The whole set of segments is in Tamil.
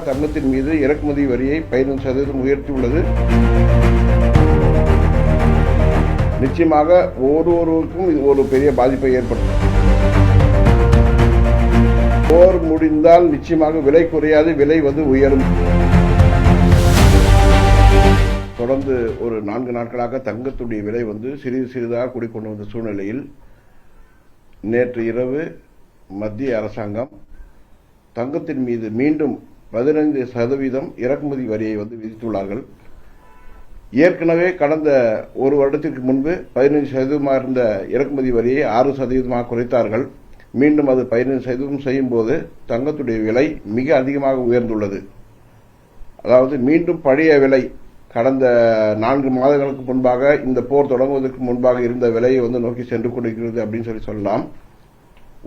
தங்கத்தின் மீது இறக்குமதி வரியை 15% உயர்த்தியுள்ளது. நிச்சயமாக ஒவ்வொருவருக்கும் இது ஒரு பெரிய பாதிப்பை ஏற்படுத்தும். போர் முடிந்தால் நிச்சயமாக விலை குறையாது, விலை உயரும். தொடர்ந்து ஒரு 4 நாட்களாக தங்கத்துடைய விலை சிறிது சிறிதாக கூடிக்கொண்டு வந்த சூழ்நிலையில் நேற்று இரவு மத்திய அரசாங்கம் தங்கத்தின் மீது மீண்டும் 15% இறக்குமதி வரியை விதித்துள்ளார்கள். ஏற்கனவே கடந்த ஒரு வருடத்திற்கு முன்பு 15% இருந்த இறக்குமதி வரியை 6% குறைத்தார்கள். மீண்டும் அது 15% செய்யும் போது தங்கத்துடைய விலை மிக அதிகமாக உயர்ந்துள்ளது. அதாவது மீண்டும் பழைய விலை கடந்த 4 மாதங்களுக்கு முன்பாக இந்த போர் தொடங்குவதற்கு முன்பாக இருந்த விலையை நோக்கி சென்று கொண்டிருக்கிறது அப்படின்னு சொல்லலாம்.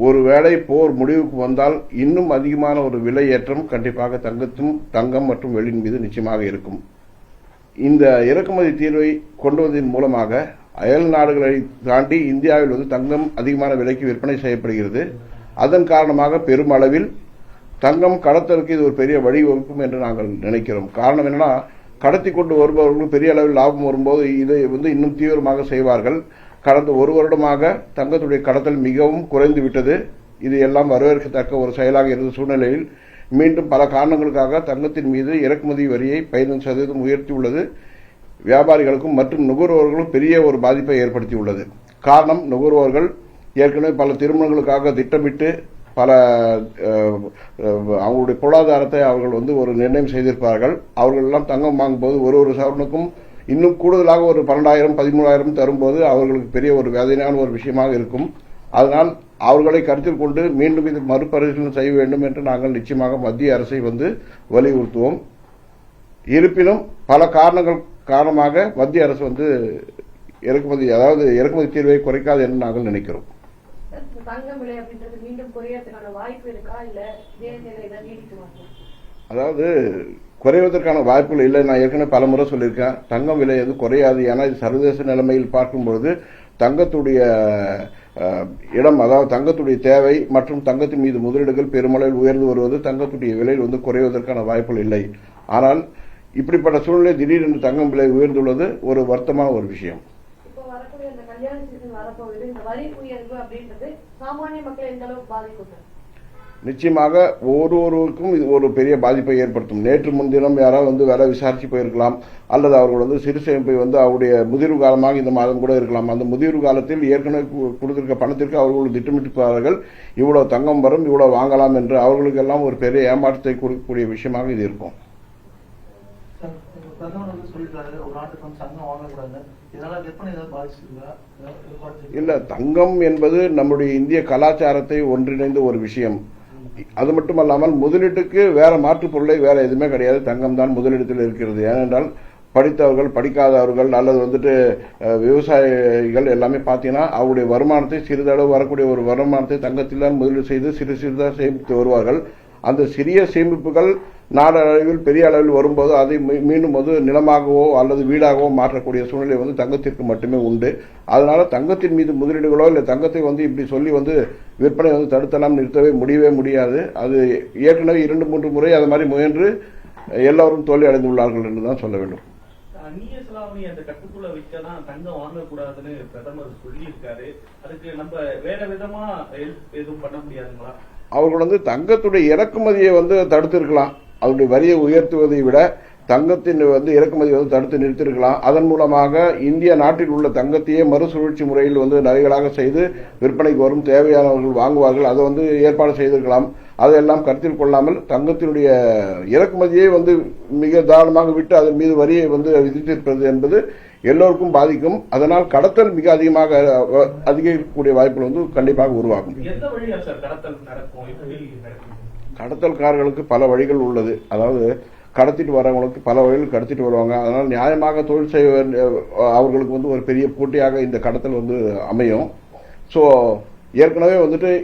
ஒருவேளை போர் முடிவுக்கு வந்தால் இன்னும் அதிகமான ஒரு விலை ஏற்றம் கண்டிப்பாக தங்கம் மற்றும் வெள்ளியின் மீது நிச்சயமாக இருக்கும். இந்த இறக்குமதி தீர்வை கொண்டு வந்ததன் மூலமாக அயல் நாடுகளை தாண்டி இந்தியாவில் தங்கம் அதிகமான விலைக்கு விற்பனை செய்யப்படுகிறது. அதன் காரணமாக பெருமளவில் தங்கம் கடத்தலுக்கு இது ஒரு பெரிய வழிவகுக்கும் என்று நாங்கள் நினைக்கிறோம். காரணம் என்னன்னா, கடத்தி கொண்டு வருபவர்களுக்கு பெரிய அளவில் லாபம் வரும்போது இதை இன்னும் தீவிரமாக செய்வார்கள். கடந்த ஒரு வருடமாக தங்கத்துடைய கடத்தல் மிகவும் குறைந்து விட்டது. இது எல்லாம் வரவேற்கத்தக்க ஒரு செயலாக இருந்த சூழ்நிலையில் மீண்டும் பல காரணங்களுக்காக தங்கத்தின் மீது இறக்குமதி வரியை 15% உயர்த்தியுள்ளது. வியாபாரிகளுக்கும் மற்றும் நுகர்வோர்களும் பெரிய ஒரு பாதிப்பை ஏற்படுத்தியுள்ளது. காரணம், நுகர்வோர்கள் ஏற்கனவே பல திருமணங்களுக்காக திட்டமிட்டு பல அவங்களுடைய பொருளாதாரத்தை அவர்கள் ஒரு நிர்ணயம் செய்திருப்பார்கள். அவர்கள் எல்லாம் தங்கம் வாங்கும்போது ஒரு சவரனுக்கும் இன்னும் கூடுதலாக ஒரு 12,000 13,000 தரும்போது அவர்களுக்கு பெரிய ஒரு வேதனையான ஒரு விஷயமாக இருக்கும். அதனால் அவர்களை கருத்தில் கொண்டு மீண்டும் இது மறுபரிசீலனை செய்ய வேண்டும் என்று நாங்கள் நிச்சயமாக மத்திய அரசை வலியுறுத்துவோம். இருப்பினும் பல காரணங்கள் காரணமாக மத்திய அரசு இறக்குமதி தீர்வை குறைக்காது என்று நாங்கள் நினைக்கிறோம். அதாவது குறைவதற்கான வாய்ப்புகள் இல்லை. நான் ஏற்கனவே பல முறை சொல்லியிருக்கேன், தங்கம் விலை குறையாது. ஏன்னா இது சர்வதேச நிலைமையில் பார்க்கும்போது தங்கத்துடைய இடம், அதாவது தங்கத்துடைய தேவை மற்றும் தங்கத்தின் மீது முதலீடுகள் பெருமளவில் உயர்ந்து வருவது தங்கத்துடைய விலையில் குறைவதற்கான வாய்ப்புகள் இல்லை. ஆனால் இப்படிப்பட்ட சூழ்நிலை திடீரென்று தங்கம் விலை உயர்ந்துள்ளது ஒரு வருத்தமான ஒரு விஷயம். நிச்சயமாக ஒவ்வொருவருக்கும் இது ஒரு பெரிய பாதிப்பை ஏற்படுத்தும். நேற்று முன்தினம் யாராவது வேலை விசாரிச்சு போயிருக்கலாம், அல்லது அவர்கள் சிறு சேமிப்பை அவருடைய முதிர்வு காலமாக இந்த மாதம் கூட இருக்கலாம். அந்த முதிர்வு காலத்தில் ஏற்கனவே கொடுத்திருக்க பணத்திற்கு அவர்கள் திட்டமிட்டிருப்பார்கள், இவ்வளவு தங்கம் வரும், இவ்வளவு வாங்கலாம் என்று. அவர்களுக்கு எல்லாம் ஒரு பெரிய ஏமாற்றத்தை கொடுக்கக்கூடிய விஷயமாக இது இருக்கும். இல்ல, தங்கம் என்பது நம்முடைய இந்திய கலாச்சாரத்தை ஒன்றிணைந்த ஒரு விஷயம். அது மட்டுமல்லாமல் முதலீட்டுக்கு வேற மாற்றுப் பொருளை வேற எதுவுமே கிடையாது, தங்கம் தான் முதலிடத்தில் இருக்கிறது. ஏனென்றால் படித்தவர்கள், படிக்காதவர்கள், அல்லது விவசாயிகள் எல்லாமே பார்த்தீங்கன்னா அவருடைய வருமானத்தை சிறிதளவு வரக்கூடிய ஒரு வருமானத்தை தங்கத்தில் தான் முதலீடு செய்து சிறிதாக சேமித்து வருவார்கள். அந்த சிறிய சேமிப்புகள் நாடு அளவில் பெரிய அளவில் வரும்போது அதை மீண்டும் நிலமாகவோ அல்லது வீடாகவோ மாற்றக்கூடிய சூழ்நிலை தங்கத்திற்கு மட்டுமே உண்டு. அதனால தங்கத்தின் மீது முதலீடுகளோ இல்லை தங்கத்தை இப்படி சொல்லி விற்பனை தடுத்தலாம் நிறுத்தவே முடியவே முடியாது. அது ஏற்கனவே 2-3 முறை அது மாதிரி முயன்று எல்லோரும் தோல்வி அடைந்துள்ளார்கள் என்றுதான் சொல்ல வேண்டும். அந்நிய செலாவணி அந்த கட்டுக்குள்ள வைக்கதான் தங்கம் வாங்கக்கூடாதுன்னு பிரதமர் சொல்லி இருக்காரு. அதுக்கு நம்ம வேற விதமா எதுவும் பண்ண முடியாதுங்களா? அவர்கள் தங்கத்துடைய இறக்குமதியை தடுத்து இருக்கலாம். அவருடைய வரியை உயர்த்துவதை விட தங்கத்தின் இறக்குமதி தடுத்து நிறுத்திருக்கலாம். அதன் மூலமாக இந்திய நாட்டில் உள்ள தங்கத்தையே மறுசுழற்சி முறையில் நகைகளாக செய்து விற்பனைக்கு வரும், தேவையானவர்கள் வாங்குவார்கள், அதை ஏற்பாடு செய்திருக்கலாம். அதையெல்லாம் கருத்தில் கொள்ளாமல் தங்கத்தினுடைய இறக்குமதியை மிக தாராளமாக விட்டு அதன் மீது வரியை விதித்திருப்பது என்பது எல்லோருக்கும் பாதிக்கும். அதனால் கடத்தல் மிக அதிகரிக்கக்கூடிய வாய்ப்புகள் கண்டிப்பாக உருவாகும். கடத்தல்காரர்களுக்கு பல வழிகள் உள்ளது. அதாவது கடத்திட்டு வரவங்களுக்கு பல வழிகள் கடத்திட்டு வருவாங்க. அதனால் நியாயமாக தொழில் செய்ய அவர்களுக்கு ஒரு பெரிய போட்டியாக இந்த கடத்தல் அமையும். ஸோ ஏற்கனவே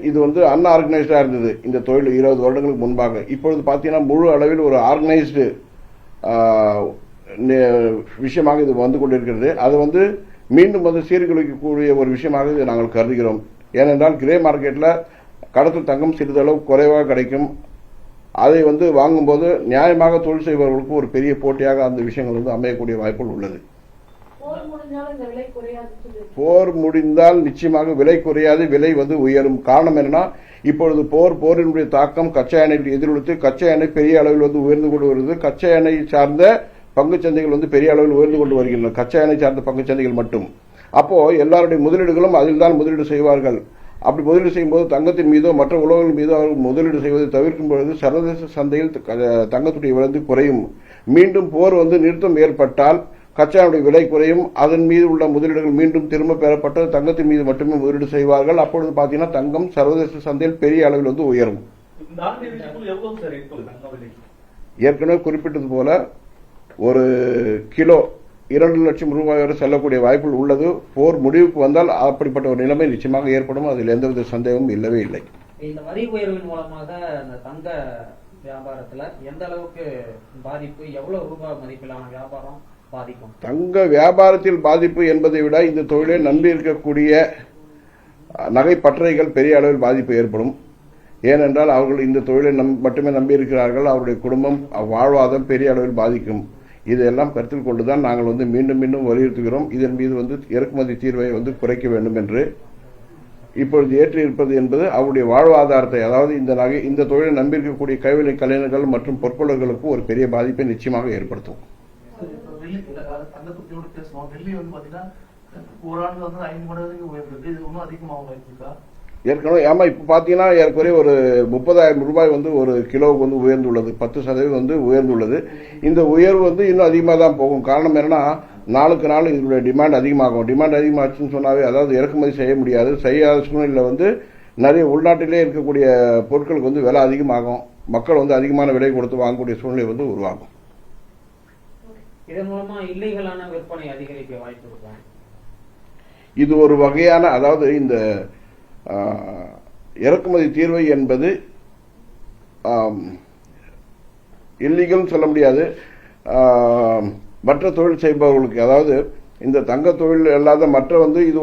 இது அன்ஆர்கனைஸ்டா இருந்தது இந்த தொழில் 20 வருடங்களுக்கு முன்பாக. இப்பொழுது பார்த்தீங்கன்னா முழு அளவில் ஒரு ஆர்கனைஸ்டு விஷயமாக இது கொண்டிருக்கிறது. அது மீண்டும் சீர்குலைக்கக்கூடிய ஒரு விஷயமாக இதை நாங்கள் கருதுகிறோம். ஏனென்றால் கிரே மார்க்கெட்ல கடத்தல் தங்கம் சிறிதளவு குறைவாக கிடைக்கும். அதை வந்து வாங்கும்போது நியாயமாக தொழில் செய்பவர்களுக்கு ஒரு பெரிய போட்டியாக அந்த விஷயங்கள் வந்து அமையக்கூடிய வாய்ப்புகள் உள்ளது. போர் முடிந்தால் நிச்சயமாக விலை குறையாது, விலை வந்து உயரும். காரணம் என்னன்னா, இப்பொழுது போரினுடைய தாக்கம் கச்சா எண்ணெய் எதிரொலித்து கச்சா எண்ணெய் பெரிய அளவில் வந்து உயர்ந்து கொண்டு வருகிறது. கச்சா எண்ணெய் சார்ந்த பங்குச்சந்தைகள் வந்து பெரிய அளவில் உயர்ந்து கொண்டு வருகின்றன, கச்சா எண்ணெய் சார்ந்த பங்குச்சந்தைகள் மட்டும். அப்போ எல்லாருடைய முதலீடுகளும் அதில் தான் முதலீடு செய்வார்கள். அப்படி முதலீடு செய்யும்போது தங்கத்தின் மீதோ மற்ற உலகங்கள் மீதோ அவர்கள் முதலீடு செய்வதை தவிர்க்கும் பொழுது சர்வதேச சந்தையில் தங்கத்துடைய விலை குறையும். மீண்டும் போர் வந்து நிறுத்தம் ஏற்பட்டால் கச்சாவுடைய விலை குறையும். அதன் மீது உள்ள முதலீடுகள் மீண்டும் திரும்ப பெறப்பட்டு தங்கத்தின் மீது மட்டுமே முதலீடு செய்வார்கள். அப்பொழுது பாத்தீங்கன்னா தங்கம் சர்வதேச சந்தையில் பெரிய அளவில் வந்து உயரும். ஏற்கனவே குறிப்பிட்டது போல ஒரு கிலோ 2 லட்சம் ரூபாய் வரை செல்லக்கூடிய வாய்ப்புகள் உள்ளது. போர் முடிவுக்கு வந்தால் அப்படிப்பட்ட ஒரு நிலைமை நிச்சயமாக ஏற்படும். அதில் எந்தவித சந்தேகமும் இல்லவே இல்லை. இந்த வரி உயர்வின் மூலமாக இந்த தங்க வியாபாரத்துல எந்த அளவுக்கு பாதிப்பு, எவ்வளவு ரூபாய் மதிப்பிலான வியாபாரம் பாதிக்கும்? தங்க வியாபாரத்தில் பாதிப்பு என்பதை விட இந்த தொழிலை நம்பி இருக்கக்கூடிய நகை பற்றைகள் பெரிய அளவில் பாதிப்பு ஏற்படும். ஏனென்றால் அவர்கள் இந்த தொழிலை மட்டுமே நம்பி இருக்கிறார்கள். அவருடைய குடும்பம் வாழ்வாதாரம் பெரிய அளவில் பாதிக்கும். இதெல்லாம் கருத்தில் கொண்டுதான் நாங்கள் வந்து மீண்டும் மீண்டும் வலியுறுத்துகிறோம். இதன் மீது வந்து இறக்குமதி தீர்வை வந்து குறைக்க வேண்டும் என்று. இப்பொழுது ஏற்றி இருப்பது என்பது அவருடைய வாழ்வாதாரத்தை, அதாவது இந்த தொழிலை நம்பியிருக்கக்கூடிய கைவினை கலைஞர்கள் மற்றும் பொற்பொருளர்களுக்கு ஒரு பெரிய பாதிப்பை நிச்சயமாக ஏற்படுத்தும். ஏற்கனவே இப்ப பாத்தீங்கன்னா ஏற்கனவே ஒரு 30,000 ரூபாய் வந்து ஒரு கிலோவுக்கு வந்து உயர்ந்துள்ளது. 10% வந்து உயர்ந்துள்ளது. இந்த உயர்வு வந்து இன்னும் அதிகமாக தான் போகும். காரணம் என்னன்னா, நாளுக்கு நாள் இதனுடைய டிமாண்ட் அதிகமாகும். டிமாண்ட் அதிகமாச்சுன்னு சொன்னாவே, அதாவது இறக்குமதி செய்ய முடியாது. செய்யாத சூழ்நிலையில வந்து நிறைய உள்நாட்டிலே இருக்கக்கூடிய பொருட்களுக்கு வந்து விலை அதிகமாகும். மக்கள் வந்து அதிகமான விலை கொடுத்து வாங்கக்கூடிய சூழ்நிலை வந்து உருவாகும். இதன் மூலமா இல்லீகலான விற்பனை அதிகரிக்க வாய்ப்பு இருக்கும். இது ஒரு வகையான, அதாவது இந்த இறக்குமதி தீர்வை என்பது இல்லீகல் சொல்ல முடியாது. மற்ற தொழில் செய்பவர்களுக்கு, அதாவது இந்த தங்க தொழில் அல்லாத மற்ற வந்து இது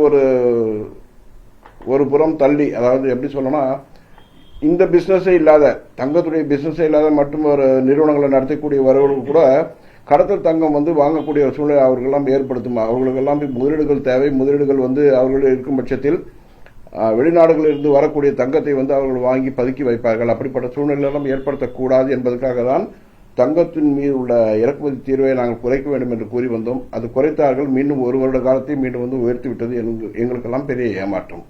ஒரு புறம் தள்ளி, அதாவது எப்படி சொல்லணும்னா, இந்த பிசினஸே இல்லாத, தங்கத்துடைய பிசினஸே இல்லாத மற்றும் ஒரு நிறுவனங்களை நடத்தக்கூடியவர்களுக்கு கூட கடத்தல் தங்கம் வந்து வாங்கக்கூடிய சூழ்நிலை அவர்களெல்லாம் ஏற்படுத்தும். அவர்களுக்கெல்லாம் முதலீடுகள் தேவை. முதலீடுகள் வந்து அவர்கள் இருக்கும் பட்சத்தில் வெளிநாடுகளில் இருந்து வரக்கூடிய தங்கத்தை வந்து அவர்கள் வாங்கி பதுக்கி வைப்பார்கள். அப்படிப்பட்ட சூழ்நிலையெல்லாம் ஏற்படுத்தக்கூடாது என்பதற்காக தான் தங்கத்தின் மீது உள்ள இறக்குமதி தீர்வை நாங்கள் குறைக்க வேண்டும் என்று கூறி வந்தோம். அது குறைத்தார்கள். மீண்டும் 1 வருட காலத்தை மீண்டும் வந்து உயர்த்தி விட்டது எங்களுக்கெல்லாம் பெரிய ஏமாற்றம்.